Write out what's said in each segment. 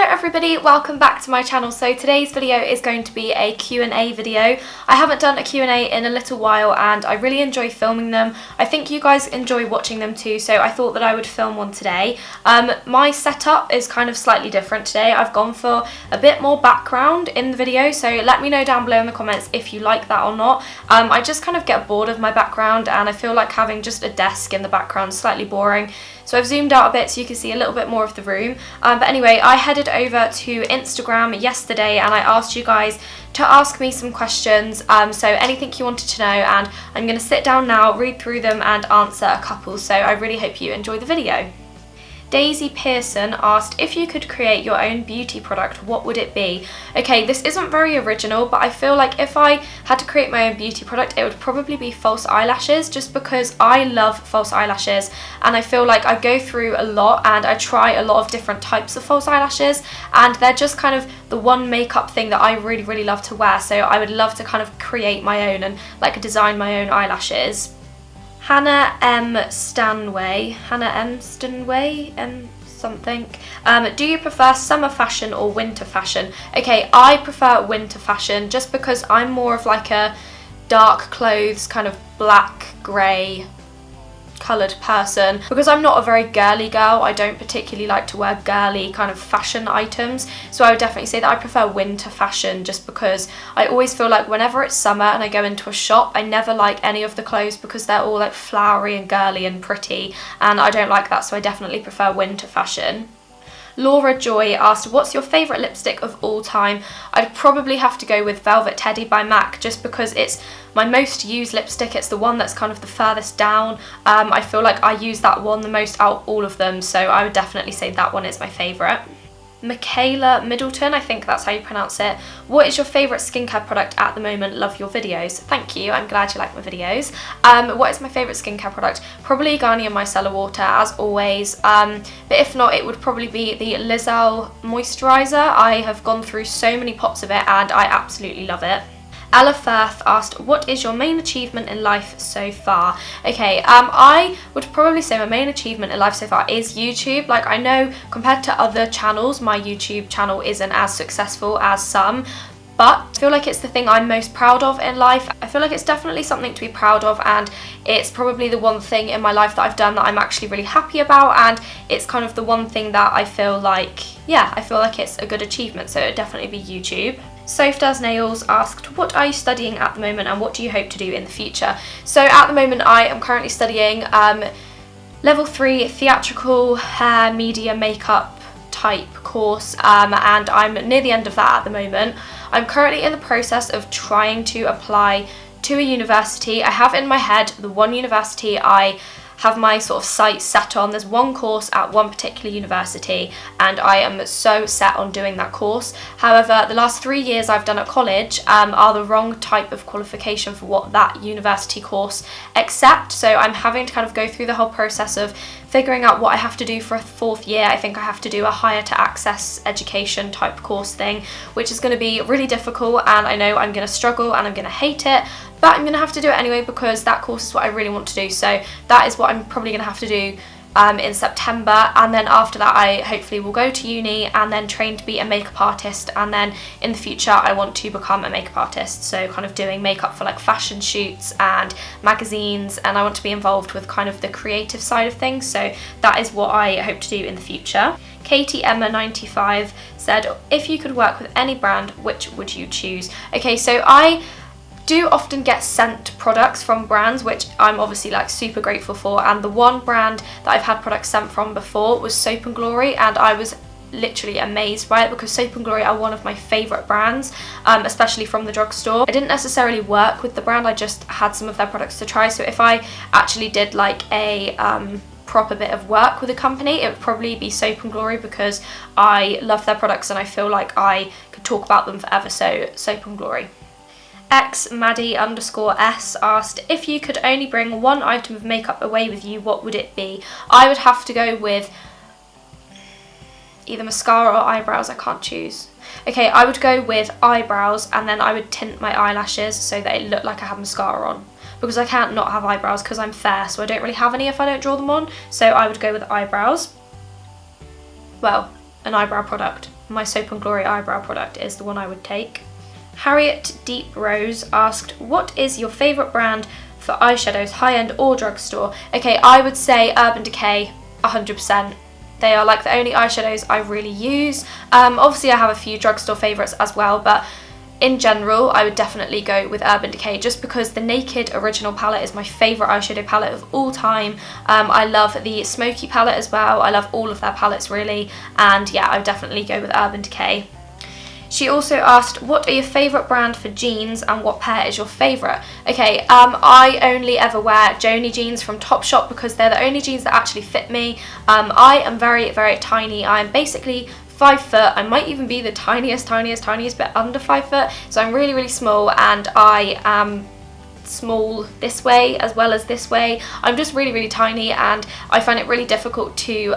Hello everybody, welcome back to my channel. So today's video is going to be a Q&A video. I haven't done a Q&A in a little while and I really enjoy filming them. I think you guys enjoy watching them too, so I thought that I would film one today. My setup is kind of slightly different today. I've gone for a bit more background in the video, so let me know down below in the comments if you like that or not. I just kind of get bored of my background and I feel like having just a desk in the background is slightly boring. So I've zoomed out a bit so you can see a little bit more of the room. But anyway, I headed over to Instagram yesterday and I asked you guys to ask me some questions. So anything you wanted to know, and I'm going to sit down now, read through them and answer a couple. So I really hope you enjoy the video. Daisy Pearson asked, if you could create your own beauty product, what would it be? Okay, this isn't very original, but I feel like if I had to create my own beauty product, it would probably be false eyelashes, just because I love false eyelashes and I feel like I go through a lot and I try a lot of different types of false eyelashes, and they're just kind of the one makeup thing that I really love to wear. So I would love to kind of create my own and like design my own eyelashes. Hannah M. Stanway, something. Do you prefer summer fashion or winter fashion? Okay, I prefer winter fashion just because I'm more of like a dark clothes, kind of black, grey coloured person. Because I'm not a very girly girl, I don't particularly like to wear girly kind of fashion items, so I would definitely say that I prefer winter fashion, just because I always feel like whenever it's summer and I go into a shop, I never like any of the clothes because they're all like flowery and girly and pretty, and I don't like that, so I definitely prefer winter fashion. Laura Joy asked, what's your favourite lipstick of all time? I'd probably have to go with Velvet Teddy by MAC, just because it's my most used lipstick. It's the one that's kind of the furthest down. I feel like I use that one the most out of all of them, so I would definitely say that one is my favourite. Michaela Middleton, I think that's how you pronounce it. What is your favourite skincare product at the moment? Love your videos. Thank you, I'm glad you like my videos. What is my favourite skincare product? Probably Garnier Micellar Water, as always. But if not, it would probably be the Lizelle moisturiser. I have gone through so many pots of it and I absolutely love it. Ella Firth asked, what is your main achievement in life so far? Okay, I would probably say my main achievement in life so far is YouTube. Like, I know compared to other channels, my YouTube channel isn't as successful as some, but I feel like it's the thing I'm most proud of in life. I feel like it's definitely something to be proud of, and it's probably the one thing in my life that I've done that I'm actually really happy about, and it's kind of the one thing that I feel like, yeah, I feel like it's a good achievement, so it would definitely be YouTube. Soph Does Nails asked, what are you studying at the moment and what do you hope to do in the future? So at the moment I am currently studying level 3 theatrical hair media makeup type course, and I'm near the end of that at the moment. I'm currently in the process of trying to apply to a university. I have in my head the one university I have my sort of sights set on. There's one course at one particular university and I am so set on doing that course. However, the last 3 years I've done at college are the wrong type of qualification for what that university course accepts, so I'm having to kind of go through the whole process of figuring out what I have to do for a 4th year. I think I have to do a higher to access education type course thing, which is going to be really difficult, and I know I'm going to struggle and I'm going to hate it, but I'm going to have to do it anyway because that course is what I really want to do. So that is what I'm probably going to have to do in September, and then after that I hopefully will go to uni and then train to be a makeup artist, and then in the future I want to become a makeup artist, so kind of doing makeup for like fashion shoots and magazines, and I want to be involved with kind of the creative side of things, so that is what I hope to do in the future. Katie Emma 95 said, if you could work with any brand, which would you choose? Okay, so I do often get sent products from brands, which I'm obviously like super grateful for, and the one brand that I've had products sent from before was Soap & Glory, and I was literally amazed by it because Soap & Glory are one of my favourite brands, especially from the drugstore. I didn't necessarily work with the brand, I just had some of their products to try, so if I actually did like a proper bit of work with a company, it would probably be Soap & Glory because I love their products and I feel like I could talk about them forever, so Soap & Glory. Maddie_S asked, if you could only bring one item of makeup away with you, what would it be? I would have to go with either mascara or eyebrows, I can't choose. Okay, I would go with eyebrows and then I would tint my eyelashes so that it looked like I have mascara on, because I can't not have eyebrows because I'm fair, so I don't really have any if I don't draw them on, so I would go with eyebrows. Well, an eyebrow product. my Soap and Glory eyebrow product is the one I would take. Harriet Deep Rose asked, what is your favourite brand for eyeshadows, high-end or drugstore? Okay, I would say Urban Decay, 100%. They are like the only eyeshadows I really use. Obviously I have a few drugstore favourites as well, but in general I would definitely go with Urban Decay just because the Naked Original palette is my favourite eyeshadow palette of all time. I love the Smokey palette as well. I love all of their palettes really, and yeah, I would definitely go with Urban Decay. She also asked, what are your favourite brand for jeans and what pair is your favourite? Okay, I only ever wear Joni jeans from Topshop because they're the only jeans that actually fit me. I am very, very tiny. I'm basically 5 foot. I might even be the tiniest bit under 5 foot. So I'm really, really small, and I am small this way as well as this way. I'm just really, really tiny, and I find it really difficult to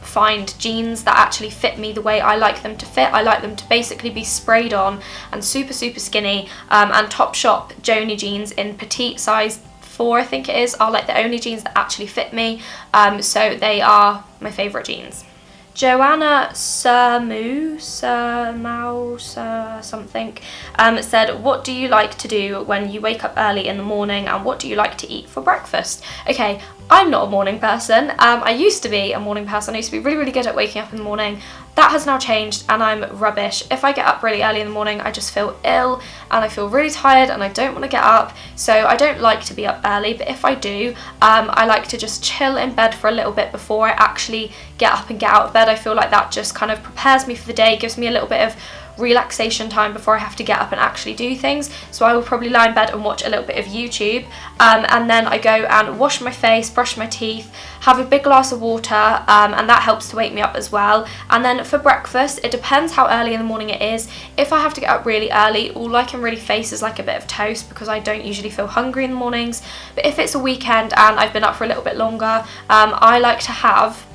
find jeans that actually fit me the way I like them to fit. I like them to basically be sprayed on and super, super skinny, and Topshop Joni jeans in petite size 4, I think it is, are like the only jeans that actually fit me, so they are my favourite jeans. Joanna something said, what do you like to do when you wake up early in the morning and what do you like to eat for breakfast? Okay, I'm not a morning person. I used to be a morning person. I used to be really, really good at waking up in the morning. That has now changed and I'm rubbish. If I get up really early in the morning, I just feel ill and I feel really tired and I don't want to get up. So I don't like to be up early, but if I do, I like to just chill in bed for a little bit before I actually get up and get out of bed. I feel like that just kind of prepares me for the day, gives me a little bit of relaxation time before I have to get up and actually do things. So I will probably lie in bed and watch a little bit of YouTube, and then I go and wash my face, brush my teeth, have a big glass of water, and that helps to wake me up as well. And then for breakfast, it depends how early in the morning it is. If I have to get up really early, all I can really face is like a bit of toast because I don't usually feel hungry in the mornings. But if it's a weekend and I've been up for a little bit longer, I like to have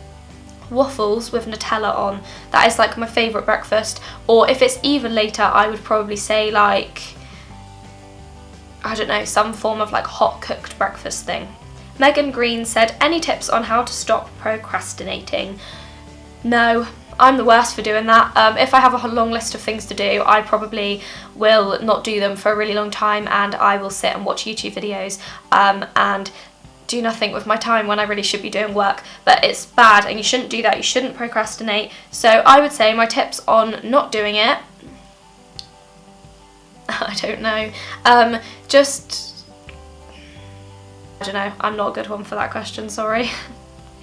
waffles with Nutella on. That is like my favourite breakfast. Or if it's even later, I would probably say like, I don't know, some form of like hot cooked breakfast thing. Megan Green said, any tips on how to stop procrastinating? No, I'm the worst for doing that. If I have a long list of things to do, I probably will not do them for a really long time, and I will sit and watch YouTube videos and do nothing with my time when I really should be doing work. But it's bad and you shouldn't do that. You shouldn't procrastinate. So I would say my tips on not doing it, I don't know, I don't know, I'm not a good one for that question, sorry.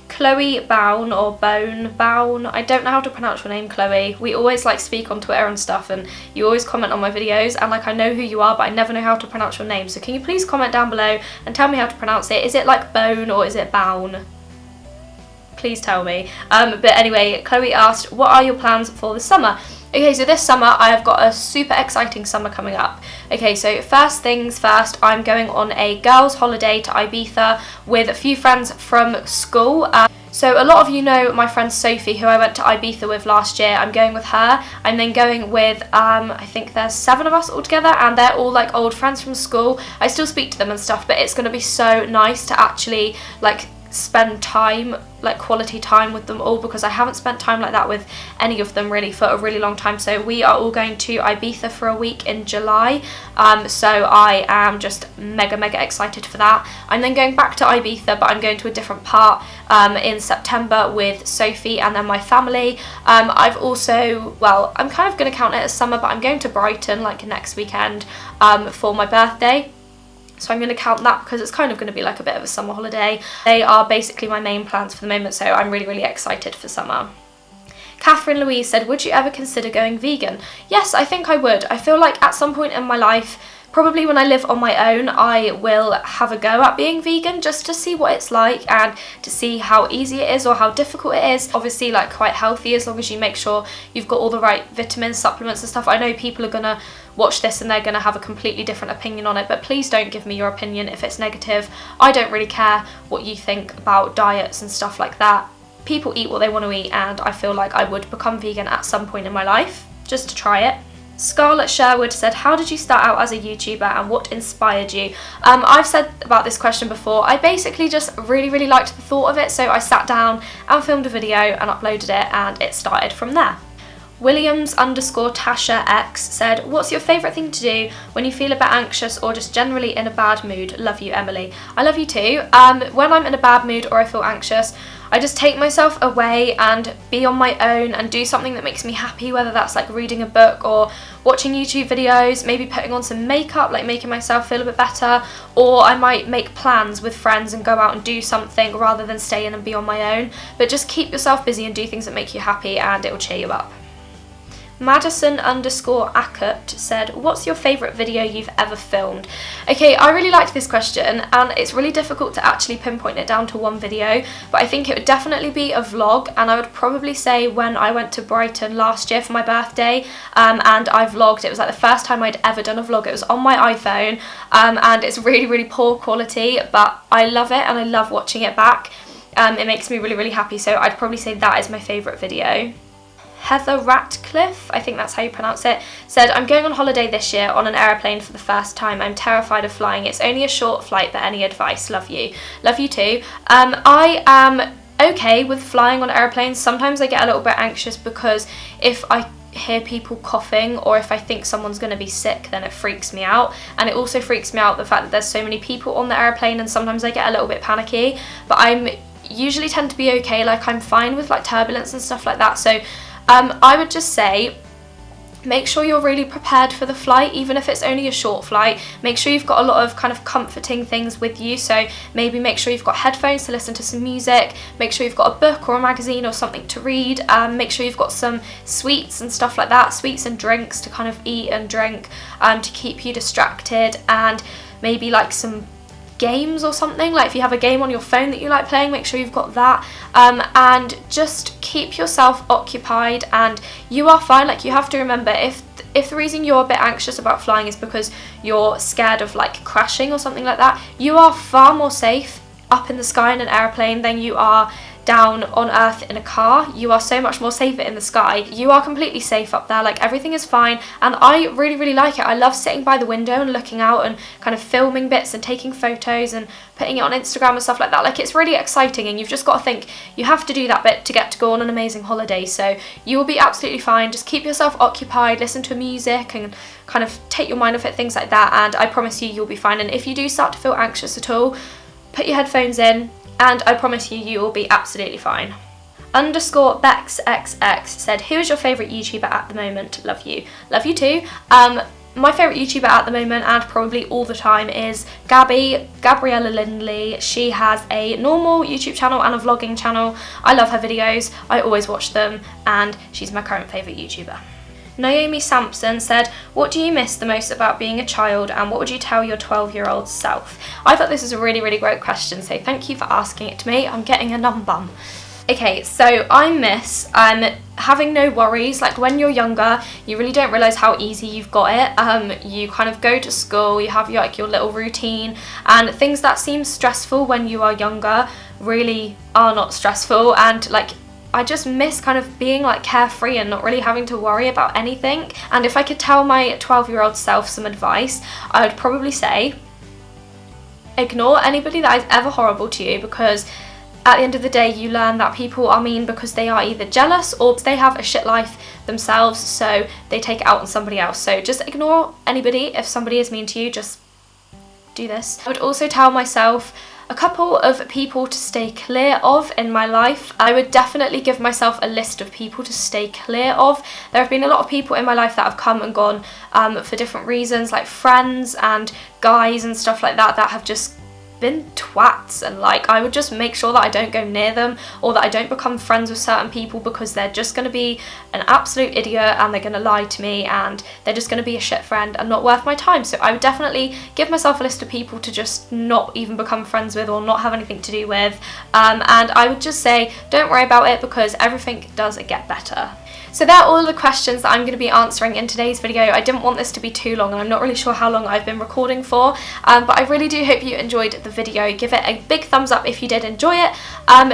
Chloe Bown, or Bown, I don't know how to pronounce your name, Chloe. We always like speak on Twitter and stuff, and you always comment on my videos, and like I know who you are, but I never know how to pronounce your name. So can you please comment down below and tell me how to pronounce it? Is it like bone or is it bown? Please tell me. But anyway, Chloe asked, what are your plans for the summer? Okay, so this summer I have got a super exciting summer coming up. Okay, so first things first, I'm going on a girls' holiday to Ibiza with a few friends from school. So a lot of you know my friend Sophie, who I went to Ibiza with last year. I'm going with her. I'm then going with, I think there's 7 of us all together, and they're all like old friends from school. I still speak to them and stuff, but it's going to be so nice to actually like spend time, like quality time with them all, because I haven't spent time like that with any of them really for a really long time. So we are all going to Ibiza for a week in July, so I am just mega excited for that. I'm then going back to Ibiza, but I'm going to a different part in September with Sophie and then my family. I've also, well, I'm kind of going to count it as summer, but I'm going to Brighton like next weekend for my birthday. So I'm going to count that because it's kind of going to be like a bit of a summer holiday. They are basically my main plans for the moment, so I'm really excited for summer. Catherine Louise said, would you ever consider going vegan? Yes, I think I would. I feel like at some point in my life, probably when I live on my own, I will have a go at being vegan just to see what it's like and to see how easy it is or how difficult it is. Obviously like quite healthy as long as you make sure you've got all the right vitamins, supplements and stuff. I know people are going to watch this and they're going to have a completely different opinion on it, but please don't give me your opinion if it's negative. I don't really care what you think about diets and stuff like that. People eat what they want to eat, and I feel like I would become vegan at some point in my life just to try it. Scarlett Sherwood said, how did you start out as a YouTuber and what inspired you? I've said about this question before. I basically just really liked the thought of it, so I sat down and filmed a video and uploaded it, and it started from there. Williams_Tasha_X said, what's your favourite thing to do when you feel a bit anxious or just generally in a bad mood? Love you, Emily. I love you too. When I'm in a bad mood or I feel anxious, I just take myself away and be on my own and do something that makes me happy, whether that's like reading a book or watching YouTube videos, maybe putting on some makeup, like making myself feel a bit better, or I might make plans with friends and go out and do something rather than stay in and be on my own. But just keep yourself busy and do things that make you happy and it will cheer you up. Madison_Ackert said, what's your favourite video you've ever filmed? Okay, I really liked this question and it's really difficult to actually pinpoint it down to one video, but I think it would definitely be a vlog, and I would probably say when I went to Brighton last year for my birthday, and I vlogged. It was like the first time I'd ever done a vlog. It was on my iPhone, and it's really, really poor quality, but I love it and I love watching it back. It makes me really, really happy, so I'd probably say that is my favourite video. Heather Ratcliffe, I think that's how you pronounce it, said, I'm going on holiday this year on an aeroplane for the first time. I'm terrified of flying. It's only a short flight, but any advice? Love you. Love you too. I am okay with flying on airplanes. Sometimes I get a little bit anxious because if I hear people coughing or if I think someone's going to be sick, then it freaks me out. And it also freaks me out the fact that there's so many people on the airplane, and sometimes I get a little bit panicky, but I'm usually tend to be okay. Like, I'm fine with like turbulence and stuff like that. So I would just say, make sure you're really prepared for the flight, even if it's only a short flight. Make sure you've got a lot of kind of comforting things with you, so maybe make sure you've got headphones to listen to some music, make sure you've got a book or a magazine or something to read, make sure you've got some sweets and stuff like that, sweets and drinks to kind of eat and drink to keep you distracted, and maybe like some games or something. Like if you have a game on your phone that you like playing, make sure you've got that, and just keep yourself occupied, and you are fine. Like, you have to remember, if the reason you're a bit anxious about flying is because you're scared of like crashing or something like that, you are far more safe up in the sky in an airplane than you are down on earth in a car. You are so much more safer in the sky. You are completely safe up there. Like, everything is fine, and I really, really like it. I love sitting by the window and looking out and kind of filming bits and taking photos and putting it on Instagram and stuff like that. Like, it's really exciting, and you've just got to think you have to do that bit to get to go on an amazing holiday. So you will be absolutely fine. Just keep yourself occupied, listen to music and kind of take your mind off it, things like that, and I promise you, you'll be fine. And if you do start to feel anxious at all, put your headphones in, and I promise you, you will be absolutely fine. _BexXX said, who is your favourite YouTuber at the moment? Love you. Love you too. My favourite YouTuber at the moment, and probably all the time, is Gabriella Lindley. She has a normal YouTube channel and a vlogging channel. I love her videos. I always watch them, and she's my current favourite YouTuber. Naomi Sampson said, what do you miss the most about being a child, and what would you tell your 12-year-old self? I thought this was a really, really great question, so thank you for asking it to me. I'm getting a numb bum. Okay, so I miss having no worries. Like, when you're younger, you really don't realise how easy you've got it. You kind of go to school, you have your little routine, and things that seem stressful when you are younger really are not stressful, and like, I just miss kind of being like carefree and not really having to worry about anything. And if I could tell my 12-year-old self some advice, I would probably say, ignore anybody that is ever horrible to you, because at the end of the day, you learn that people are mean because they are either jealous or they have a shit life themselves, so they take it out on somebody else. So just ignore anybody. If somebody is mean to you, just do this. I would also tell myself a couple of people to stay clear of in my life. I would definitely give myself a list of people to stay clear of. There have been a lot of people in my life that have come and gone for different reasons, like friends and guys and stuff like that, that have just been twats, and like, I would just make sure that I don't go near them, or that I don't become friends with certain people, because they're just going to be an absolute idiot and they're going to lie to me and they're just going to be a shit friend and not worth my time. So I would definitely give myself a list of people to just not even become friends with or not have anything to do with, and I would just say, don't worry about it, because everything does get better. So they're all the questions that I'm going to be answering in today's video. I didn't want this to be too long, and I'm not really sure how long I've been recording for, but I really do hope you enjoyed the video. Give it a big thumbs up if you did enjoy it.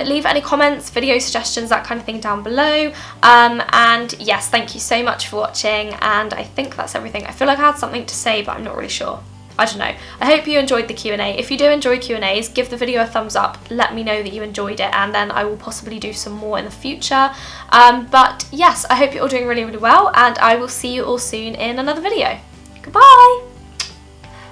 Leave any comments, video suggestions, that kind of thing down below. And yes, thank you so much for watching, and I think that's everything. I feel like I had something to say, but I'm not really sure. I don't know. I hope you enjoyed the Q&A. If you do enjoy Q&As, give the video a thumbs up, let me know that you enjoyed it, and then I will possibly do some more in the future. But yes, I hope you're all doing really, really well, and I will see you all soon in another video. Goodbye!